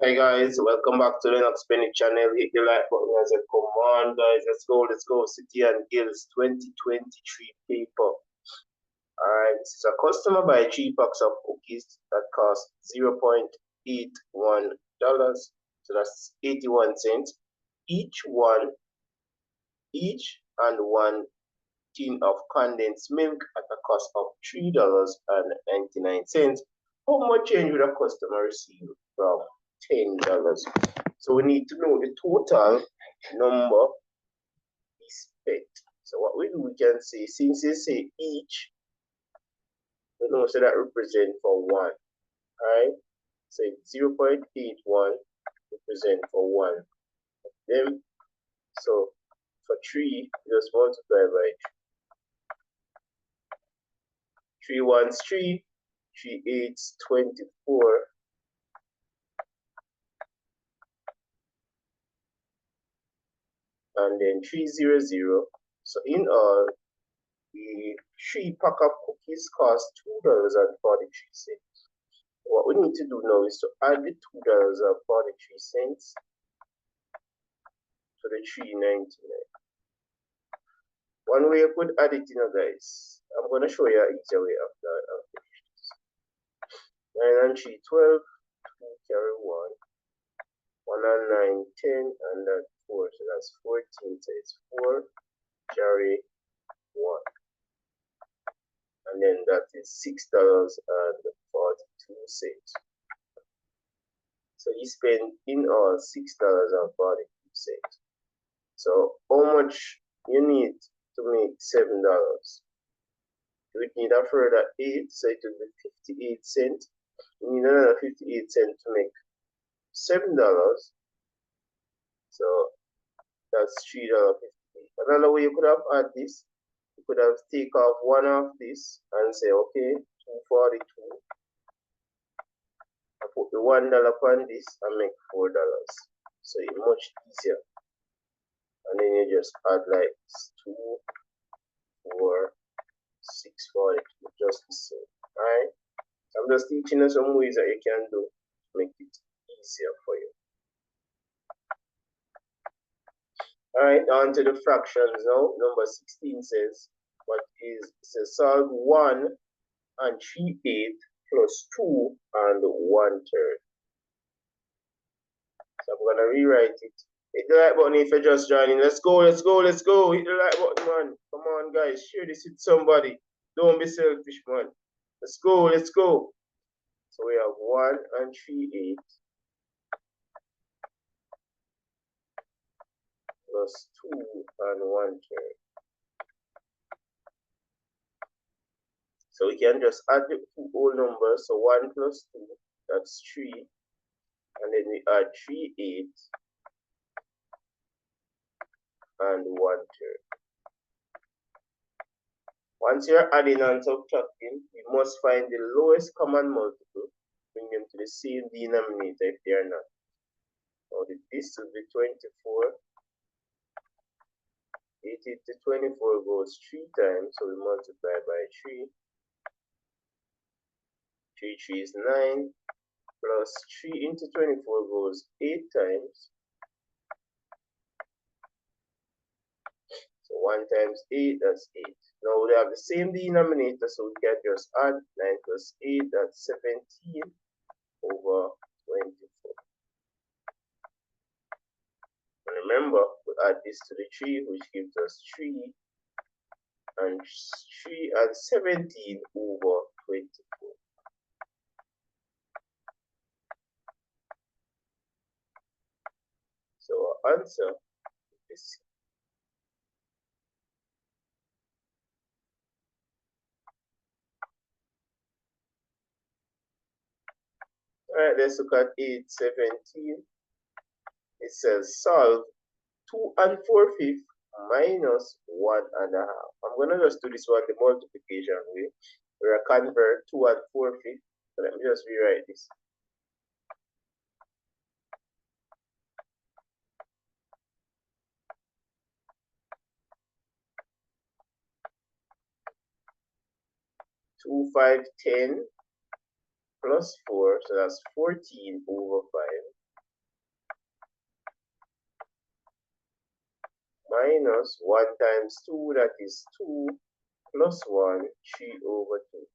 Hey guys, welcome back to the Linux Penny channel. Hit the like button as a come on guys. Let's go. City and Guilds 2023 paper. Alright, this is a customer buy 3 packs of cookies that cost $0.81. So that's 81 cents. Each and one tin of condensed milk at a cost of $3.99. How much change would a customer receive from $10? So we need to know the total number we spent. So what we do, we can say, since they say each, you know, so that represent for one. Alright? So 0.81 represent for one of them. So for 3, just multiply by 3 ones 3, 3 eights 24. And then 300. So in all, the 3 pack of cookies cost $2.43. What we need to do now is to add the $2.43 to the $3.99. One way you could add it, guys. I'm going to show you an easier way of that. 9 and 3, 12, 2 carry 1, 1 and 9, 10, and that 4, so that's 14, so it's 4 carry 1. And then that is $6.42. So you spend in all $6.42. So how much you need to make $7? You would need a further 8, so it will be 58 cents. You need another 58 cents to make $7. So that's $3.58. Another way you could have had this, you could have take off one of this and say, okay, 242. I put the $1 upon this and make $4. So it's much easier. And then you just add like 2, 4, 6, 42, just the same. Alright? I'm just teaching you some ways that you can do to make it easier for you. Alright, on to the fractions now. Number 16 says, it says solve 1 and 3/8 plus 2 and 1/3. So I'm gonna rewrite it. Hit the like button if you're just joining. Let's go. Hit the like button, man. Come on, guys. Share this with somebody. Don't be selfish, man. Let's go. So we have 1 and 3/8 plus 2 and 1/3. So we can just add the two whole numbers. So 1 plus 2, that's 3. And then we add 3/8 and 1/3. Once you're adding and subtracting, you must find the lowest common multiple, bring them to the same denominator if they are not. Now this will be 24. 80 to 24 goes 3 times, so we multiply by 3. 3 3 is 9, plus 3 into 24 goes 8 times. So 1 times 8, that's 8. Now we have the same denominator, so we can just add 9 plus 8, that's 17 over 24. And remember, we add this to the 3, which gives us 3 and 17 over 24. So our answer is Alright, let's look at 817. It says solve 2 and 4/5 minus 1 and a half. I'm gonna just do this one the multiplication way. We're gonna convert 2 and 4/5. So let me just rewrite this. Two, 5, 10 plus 4, so that's 14 over 5. minus 1 times 2, that is 2 plus 1, 3 over 2.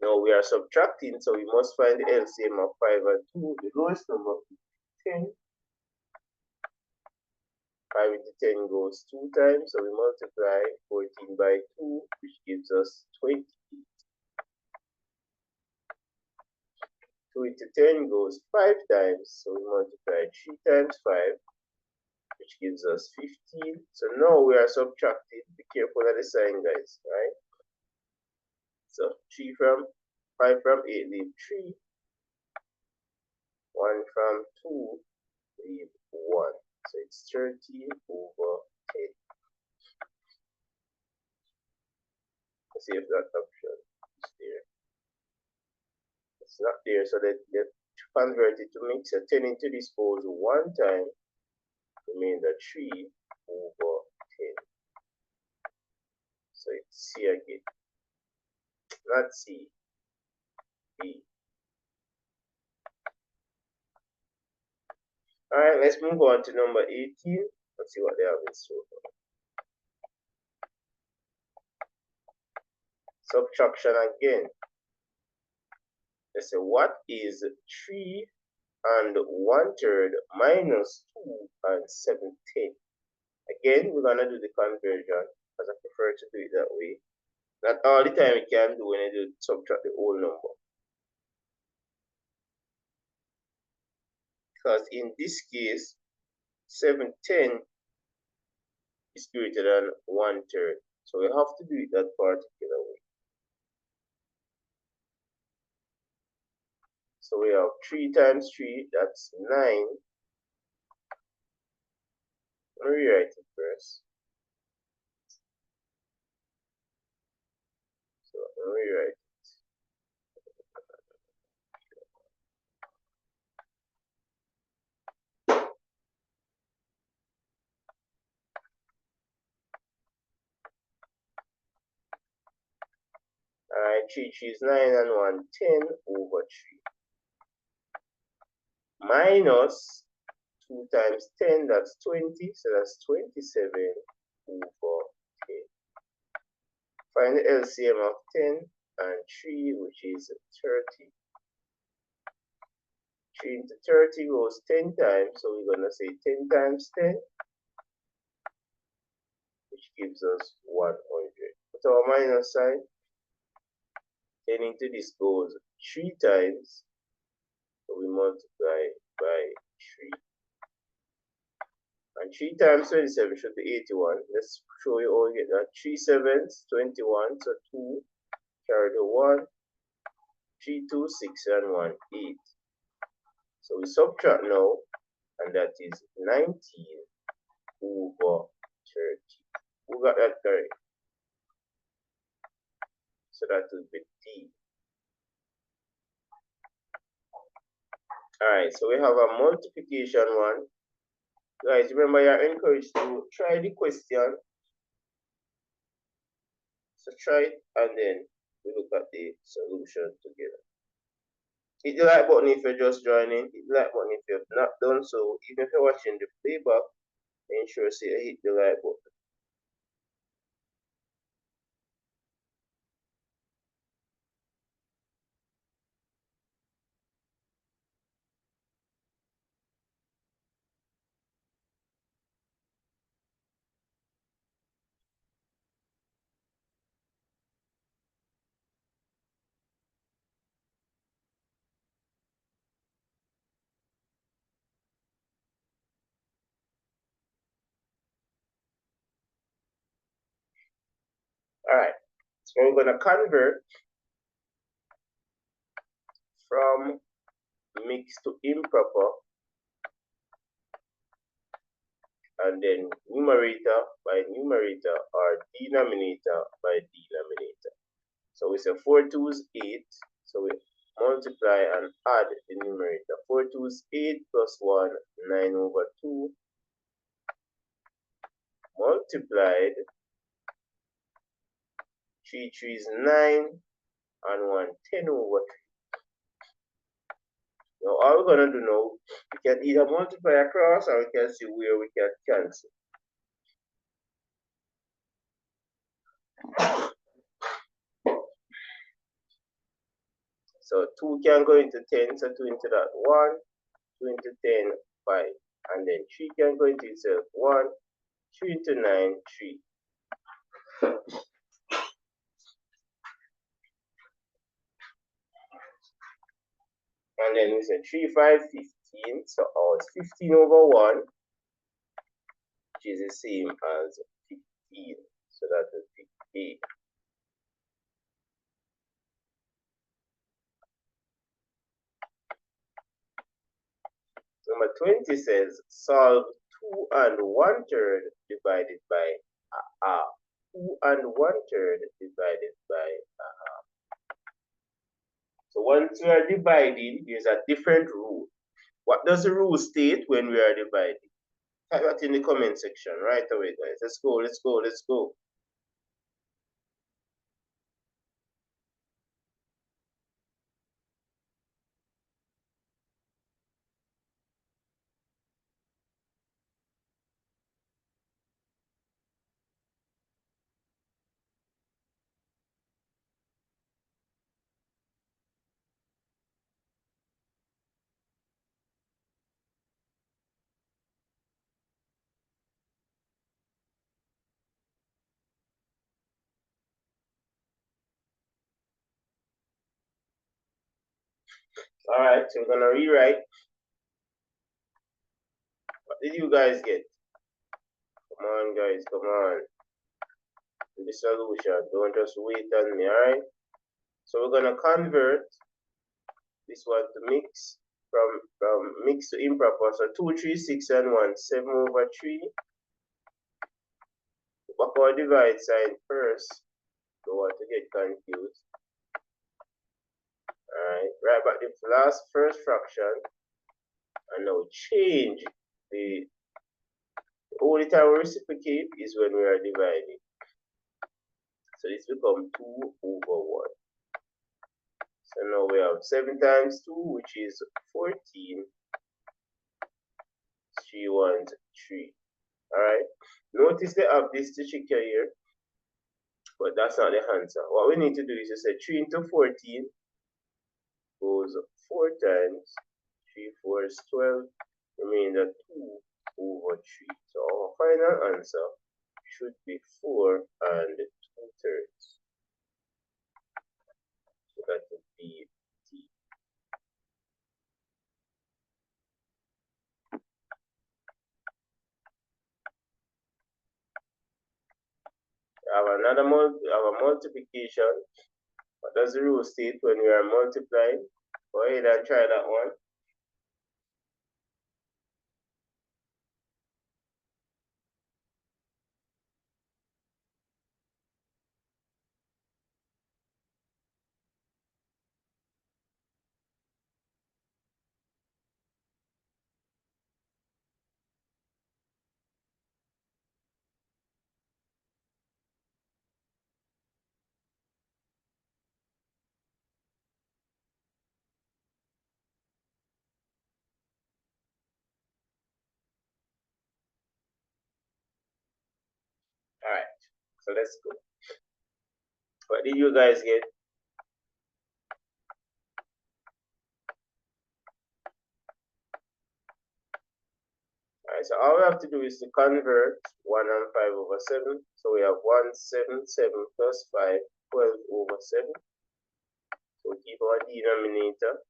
Now we are subtracting, so we must find the LCM of 5 and 2. The lowest number is 10. 5 into 10 goes 2 times, so we multiply 14 by 2, which gives us 20. 2 into 10 goes 5 times, so we multiply 3 times 5, which gives us 15. So now we are subtracting. Be careful of the sign, guys, right? So 5 from 8 leave 3. 1 from 2 leave 1. So it's 30 over 10. Let's see if that option is there. It's not there, so that convert it to mixer. 10 into this goes 1 time, remainder 3 over 10. So it's C again. Not C, B. Alright, let's move on to number 18. Let's see what they have in store. Subtraction again. They say, what is 3 and 1/3 minus 2 and 7/10? Again, we're going to do the conversion, because I prefer to do it that way. Not all the time we can do when you do subtract the whole number. Because in this case, 7/10 is greater than 1/3. So we have to do it that particular way. So we have 3 times 3, that's 9. Let me rewrite it first. So let me rewrite it. Alright, 3 is 9 and 1, 10 over 3. Minus 2 times 10, that's 20, so that's 27 over 10. Find the LCM of 10 and 3, which is 30. 3 into 30 goes 10 times, so we're going to say 10 times 10, which gives us 100. Put our minus sign. 10 into this goes 3 times, so we multiply by 3. And 3 times 27 should be 81. Let's show you how we get that. 3 sevens, 21, so 2, carry the 1, 3, 2, 6, and 1, 8. So we subtract now, and that is 19 over 30. Who got that correct? So that will be D. Alright, so we have a multiplication one. Guys, remember you're encouraged to try the question. So try it and then we look at the solution together. Hit the like button if you're just joining. Hit the like button if you have not done so. Even if you're watching the playback, ensure you hit the like button. Alright, so we're going to convert from mixed to improper, and then numerator by numerator or denominator by denominator. So we say 4 twos 8, so we multiply and add the numerator. 4 twos 8 plus 1, 9 over 2, multiplied 3 3 is 9, and 1 10 over 3. Now all we're gonna do now, we can either multiply across or we can see where we can cancel. So 2 can go into 10, so 2 into that 1, 2 into 10, 5. And then 3 can go into itself 1, 3 into 9, 3. And then we say 3, 5, 15. So it's 15 over 1, which is the same as 15. So that is 58. Number 20 says solve 2 and 1/3 divided by a half. 2 and 1/3 divided by a half. So once we are dividing, there's a different rule. What does the rule state when we are dividing? Type that in the comment section right away, guys. Let's go, let's go, let's go. All right, so we're gonna rewrite. What did you guys get? Come on, guys, come on. Do the solution. Don't just wait on me, all right? So we're gonna convert this one to mix from mix to improper. So 2, 3, 6, and 1, 7 over 3. Back our divide sign first. Don't want to get confused. Alright, right back the first fraction, and now change the only time we reciprocate is when we are dividing. So this becomes 2 over 1. So now we have 7 times 2, which is 14. 3 ones, 3. Alright, notice they have this to check here, but that's not the answer. What we need to do is to say 3 into 14 goes 4 times 3 4 is 12, remainder 2 over 3. So our final answer should be 4 and 2/3. So that would be D. I have another multiplication. What does the rule state when we are multiplying? Go ahead and try that one. Alright, so let's go. What did you guys get? Alright, so all we have to do is to convert 1 and 5 over 7. So we have 1, 7, 7 plus 5, 12 over 7. So we keep our denominator,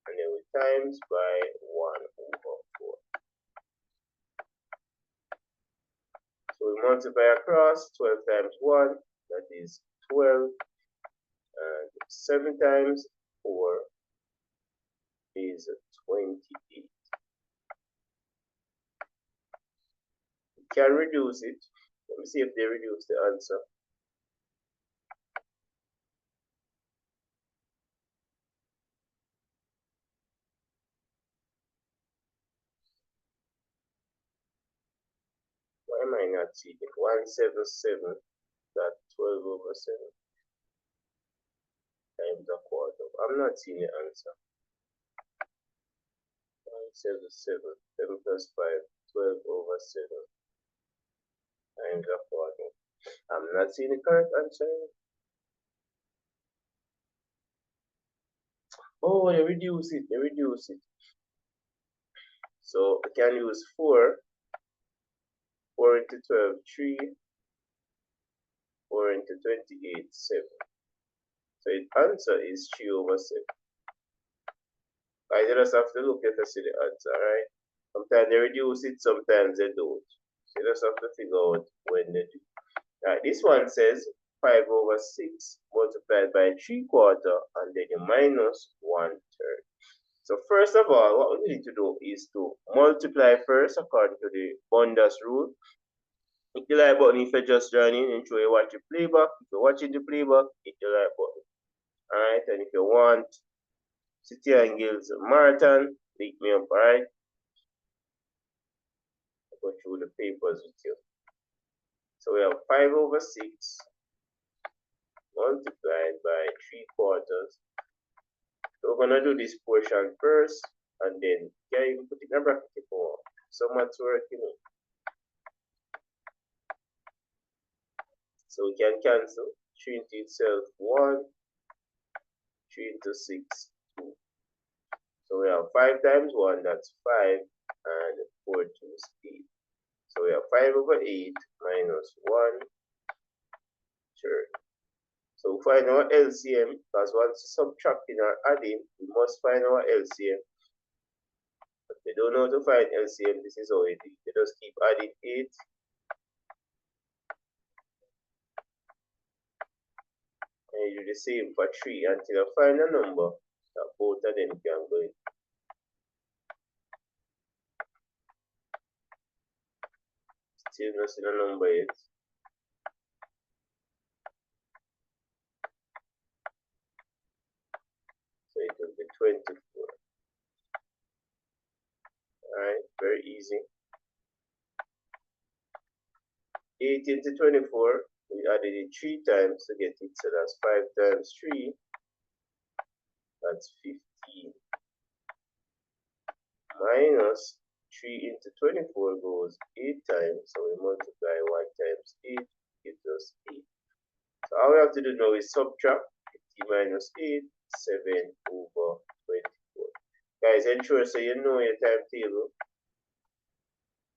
and then we times by 1 over 4. So we multiply across 12 times 1, that is 12, and 7 times 4 is 28. We can reduce it. Let me see if they reduce the answer. Why am I not seeing it? 177, that 12 over 7 times a quarter. I'm not seeing the answer. 7, 7. 7 plus 5, 12 over 7 times a 40. I'm not seeing the correct answer. Oh, they reduce it. They reduce it. So I can use 4. 4 into 12, 3. 4 into 28, 7. So the answer is 3 over 7. I just have to look at the see the answer, right? Sometimes they reduce it, sometimes they don't. So you just have to figure out when they do. Right, this one says 5 over 6 multiplied by 3/4 and then you minus 1/3. So first of all, what we need to do is to multiply first according to the Bundas rule. Hit the like button if you're just joining and show you watch the playback. If you're watching the playback, hit the like button. Alright, and if you want City and Guilds Marathon, pick me up, alright? I'll go through the papers with you. So we have 5 over 6 multiplied by 3/4. So we're gonna do this portion first, and then yeah, you can put it in a bracket if you want. So much work, you know. So we can cancel 3 into itself 1, 3 into 6, 2. So we have 5 times 1, that's 5, and 4 times 8. So we have 5 over 8 minus 1/3. So we find our LCM, because once subtracting or adding, we must find our LCM. But they don't know how to find LCM, this is how it is. They just keep adding 8. And you do the same for 3 until you find a number that both of them can go in. Still not see the number yet. So it will be 24. Alright, very easy. 8 into 24, we added it 3 times to get it, so that's 5 times 3, that's 15. Minus 3 into 24 goes 8 times, so we multiply 1 times 8, gives us 8. So all we have to do now is subtract 50 minus 8, 7 over 24. Guys, ensure so you know your timetable.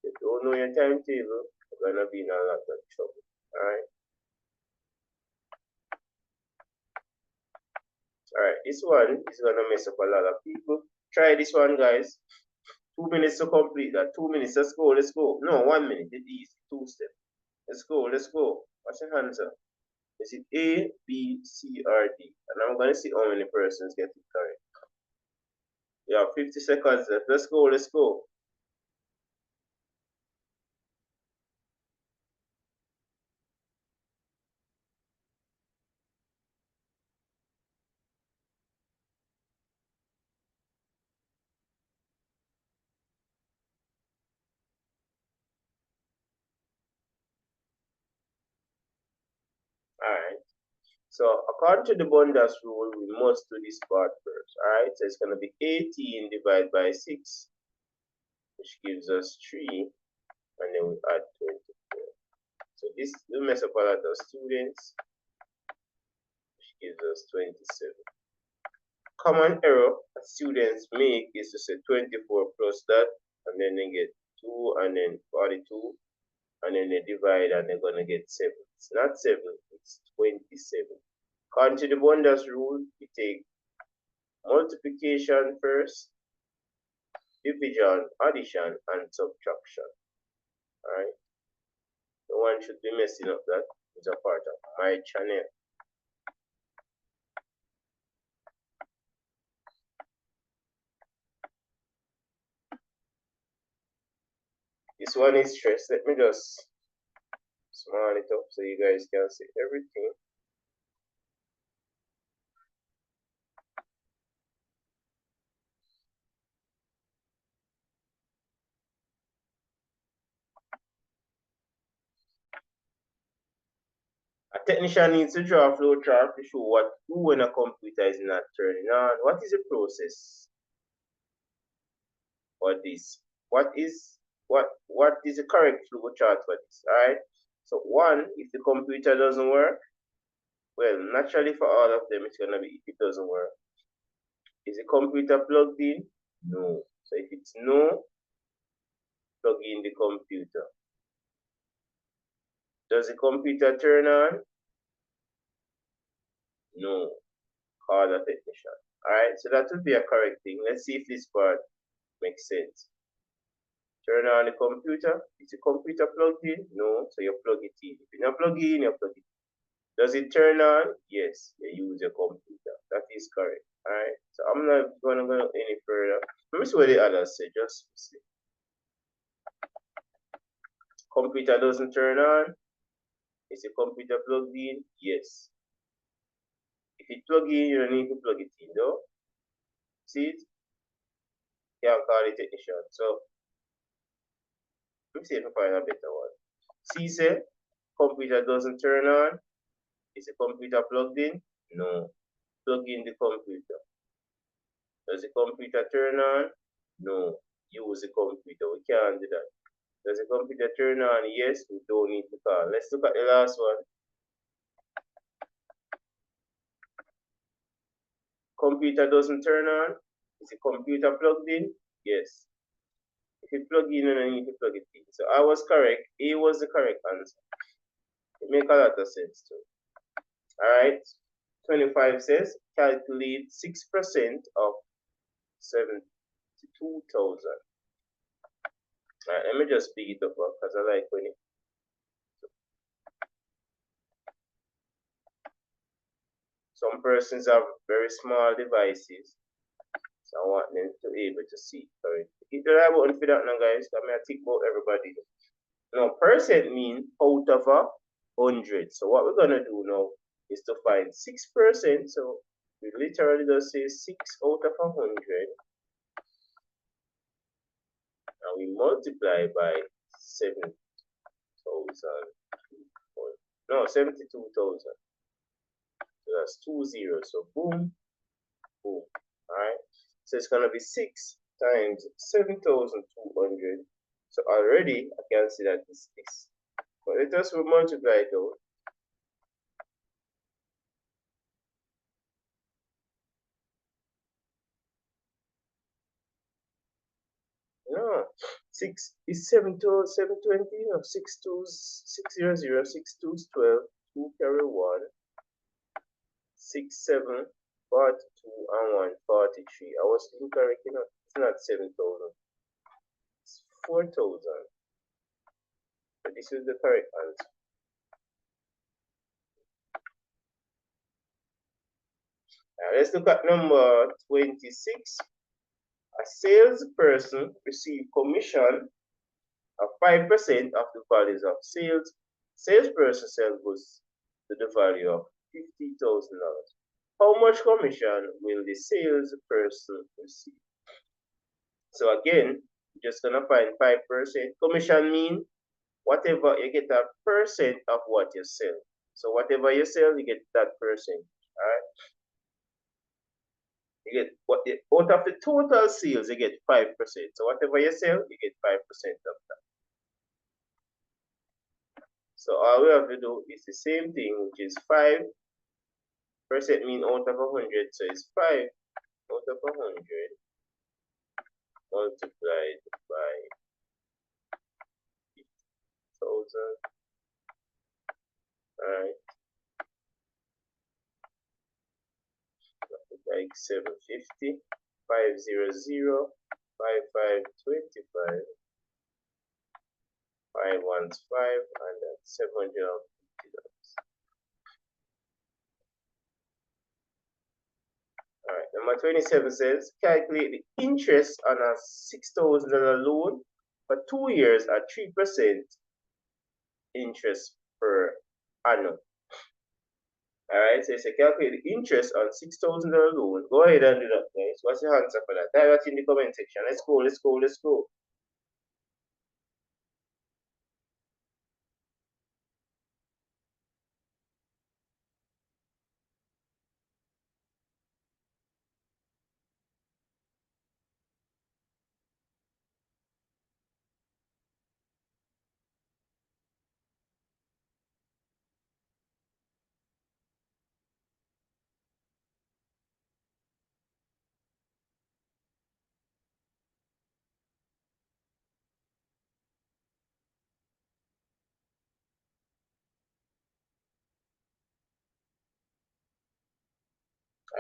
If you don't know your timetable, you're gonna be in a lot of trouble. Alright. Alright, this one is gonna mess up a lot of people. Try this one, guys. 2 minutes to complete that. 2 minutes. Let's go. Let's go. No, 1 minute. It's easy. 2 steps. Let's go. Let's go. What's your answer? Is it A, B, C, or D? And I'm gonna see how many persons get it correct. You have 50 seconds left. Let's go. Let's go. Alright. So according to the Bundas rule, we must do this part first. Alright, so it's gonna be 18 divided by 6, which gives us 3, and then we add 24. So this will mess up a lot of students, which gives us 27. Common error that students make is to say 24 plus that, and then they get 2, and then 42, and then they divide, and they're gonna get 7. It's not 7, it's 27. According to the Bundas rule, we take multiplication first, division, addition, and subtraction. Alright? No one should be messing up that. It's a part of my channel. This one is stress. Let me just small it up so you guys can see everything. A technician needs to draw a flow chart to show what to do when a computer is not turning on. What is the process? or this. What is the correct flow chart for this? Alright. So one, if the computer doesn't work, well, naturally for all of them, it's gonna be if it doesn't work. Is the computer plugged in? No. So if it's no, plug in the computer. Does the computer turn on? No. Call a technician. Alright, so that would be a correct thing. Let's see if this part makes sense. Turn on the computer. Is the computer plugged in? No. So you plug it in. If you're not plugged in, you plug it in. Does it turn on? Yes. You use your computer. That is correct. Alright. So I'm not gonna go any further. Let me see what the others say. Just see. Computer doesn't turn on. Is the computer plugged in? Yes. If it plug in, you don't need to plug it in though. See it? You can call the technician. So let me see if I find a better one. See, say computer doesn't turn on. Is the computer plugged in? No. Plug in the computer. Does the computer turn on? No. Use the computer. We can't do that. Does the computer turn on? Yes. We don't need to call. Let's look at the last one. Computer doesn't turn on. Is the computer plugged in? Yes. If you plug in, then you need to plug it in. So I was correct. A was the correct answer. It makes a lot of sense too. Alright. 25 says calculate 6% of 72,000. Alright, let me just speed it up because I like when it. Some persons have very small devices, so I want them to be able to see. Sorry. Hit the right button for that now, guys. I'm going to think about everybody. Now, percent means out of 100. So what we're going to do now is to find 6%. So we literally just say 6 out of 100. And we multiply by 7,000. No, 72,000. So that's 2 zeros. So boom, boom. Alright. So it's gonna be 6 times 7,200. So already I can see that it's this. But let us multiply it out. No, 6 is 7 to 720, no, 6 twos, 600, 6 twos, 12, 2 carry 1, 6, 7, 42, and 1, 43. I was incorrect, you know, it's not 7,000, it's 4,000. So this is the correct answer. Now let's look at number 26. A salesperson receives commission of 5% of the values of sales. Salesperson sells goods to the value of $50,000. How much commission will the salesperson receive? So again, we're just gonna find 5%. Commission means whatever you get a percent of what you sell. So whatever you sell, you get that percent. All right. You get what out of the total sales, you get 5%. So whatever you sell, you get 5% of that. So all we have to do is the same thing, which is 5% mean out of 100, so it's 5 out of 100 multiplied by 50,000. Alright, like 750, 500, 5525, 515, and that's $750. Alright, number 27 says calculate the interest on a $6,000 loan for 2 years at 3% interest per annum. Alright, so it's a calculate the interest on $6,000 loan. Go ahead and do that, guys. What's your answer for that? Type that in the comment section. Let's go, let's go, let's go.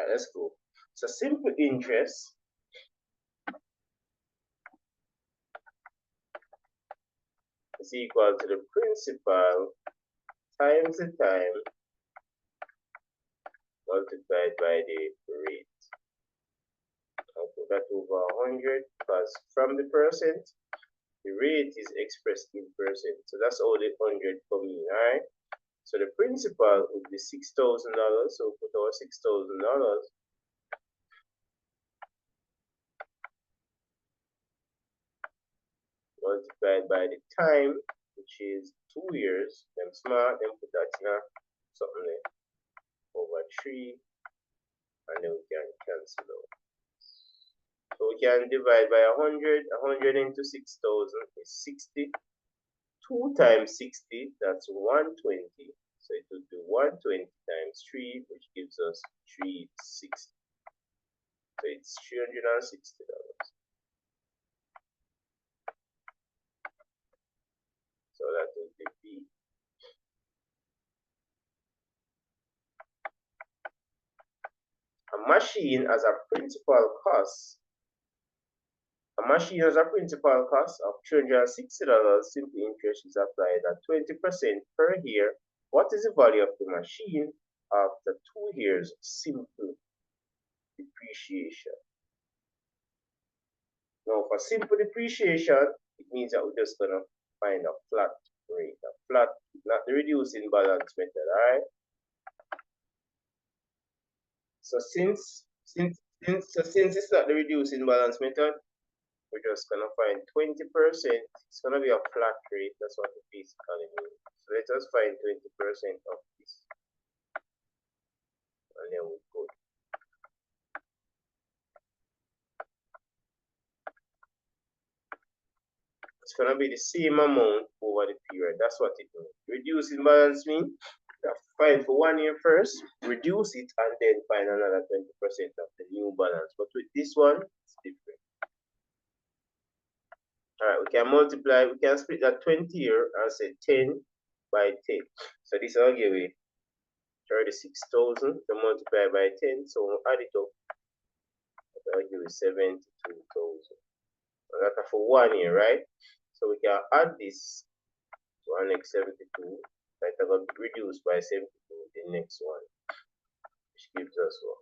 Alright, let's go. So simple interest is equal to the principal times the time multiplied by the rate. I'll put that over 100 because from the percent, the rate is expressed in percent. So that's all the 100 for me, alright? So the principal would be $6,000. So put our $6,000 multiplied by the time, which is 2 years. Them smart, then put that in something there over 3, and then we can cancel out. So we can divide by 100. 100 into 6,000 is 60. 2 times 60, that's 120. So it would be 120 times 3, which gives us 360. So it's $360. So that would be B. A machine as a principal cost. A machine has a principal cost of $360. Simple interest is applied at 20% per year. What is the value of the machine after 2 years simple depreciation? Now, for simple depreciation, it means that we're just gonna find a flat rate, a flat, not the reducing balance method, all right? So since it's not the reducing balance method, we're just gonna find 20%. It's gonna be a flat rate. That's what it basically means. So let us find 20% of this, and then we go. It's gonna be the same amount over the period. That's what it means. Reducing balance means you have to find for 1 year first, reduce it, and then find another 20% of the new balance. But with this one, it's different. Alright, we can multiply, we can split that 20 here and say 10 by 10. So this will give me 36,000 to multiply by 10. So we'll add it up. That'll give me 72,000. That's for 1 year, right? So we can add this to our next 72. That will be reduced by 72 the next one, which gives us what?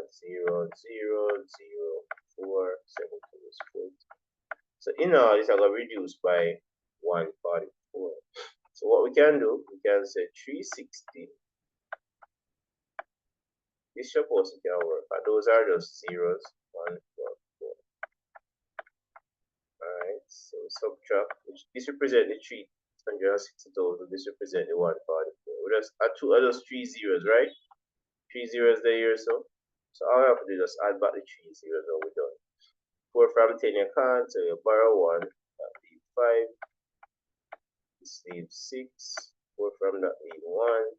0, 0, 0, 4, 72 is 40. So in all, this are going to reduce by 144. So what we can do, we can say 360. This supposed to can work, and those are just zeros. 1, 4, 4. Alright, so subtract, which this represents the 360,000, this represents the 144. We just add those 3 zeros, right? 3 zeros there here, so all we have to do is just add back the 3 zeros and we're done. 4 from 10 you can't, so you borrow 1, that leaves 5, this leaves 6, 4 from that leaves 1,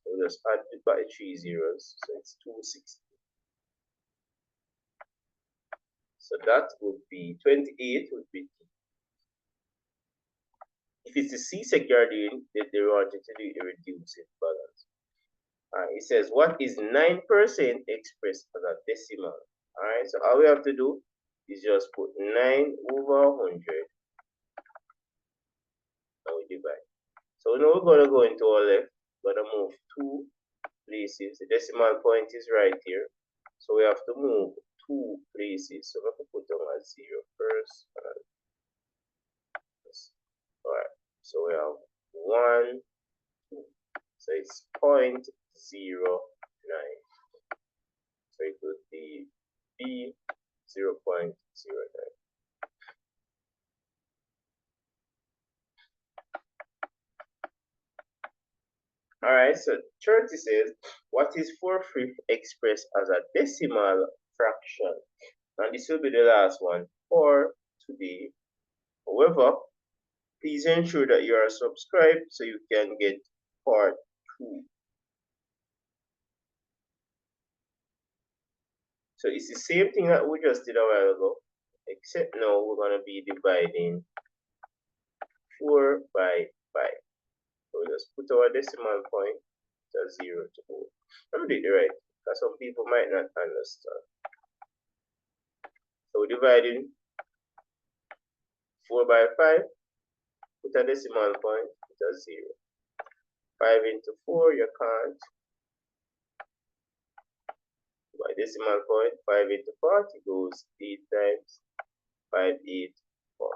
so we just add back the 3 zeros, so it's 260. So that would be 28 would be D. If it's the C sector doing, they want you to do a reducing balance. It says, what is 9% expressed as a decimal? Alright, so all we have to do is just put 9 over 100 and we divide. So now we're going to go into our left, we're going to move 2 places. The decimal point is right here, so we have to move 2 places. So we have to put down a 0 first. Alright, so we have 1, 2. So it's 0.09. So it would be B 0.09. Alright, so 30 says, what is 4/5 expressed as a decimal fraction? And this will be the last one for today. However, please ensure that you are subscribed so you can get part 2. So it's the same thing that we just did a while ago, except now we're going to be dividing 4 by 5. So we just put our decimal point to 0 to 4. Let me do it right. because some people might not understand. So we're dividing 4 by 5, put a decimal point, put a 0. 5 into 4, you can't. By decimal point, 5 into 40 goes 8 times 5, 8, 40.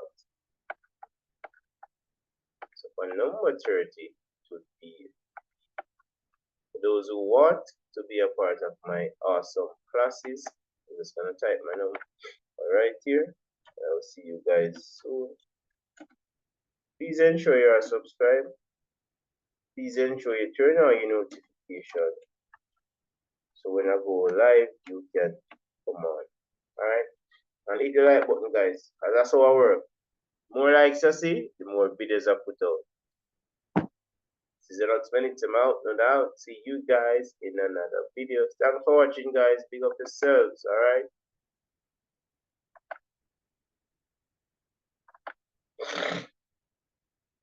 So for number 30, it would be, for those who want to be a part of my awesome classes, I'm just going to type my number right here. I'll see you guys soon. Please ensure you are subscribed. Please ensure you turn on your notification. So when I go live, you can come on. Alright? And hit the like button, guys. Because that's how I work. More likes I see, the more videos I put out. This is not spending time out, no doubt. See you guys in another video. Thanks for watching, guys. Big up yourselves, alright?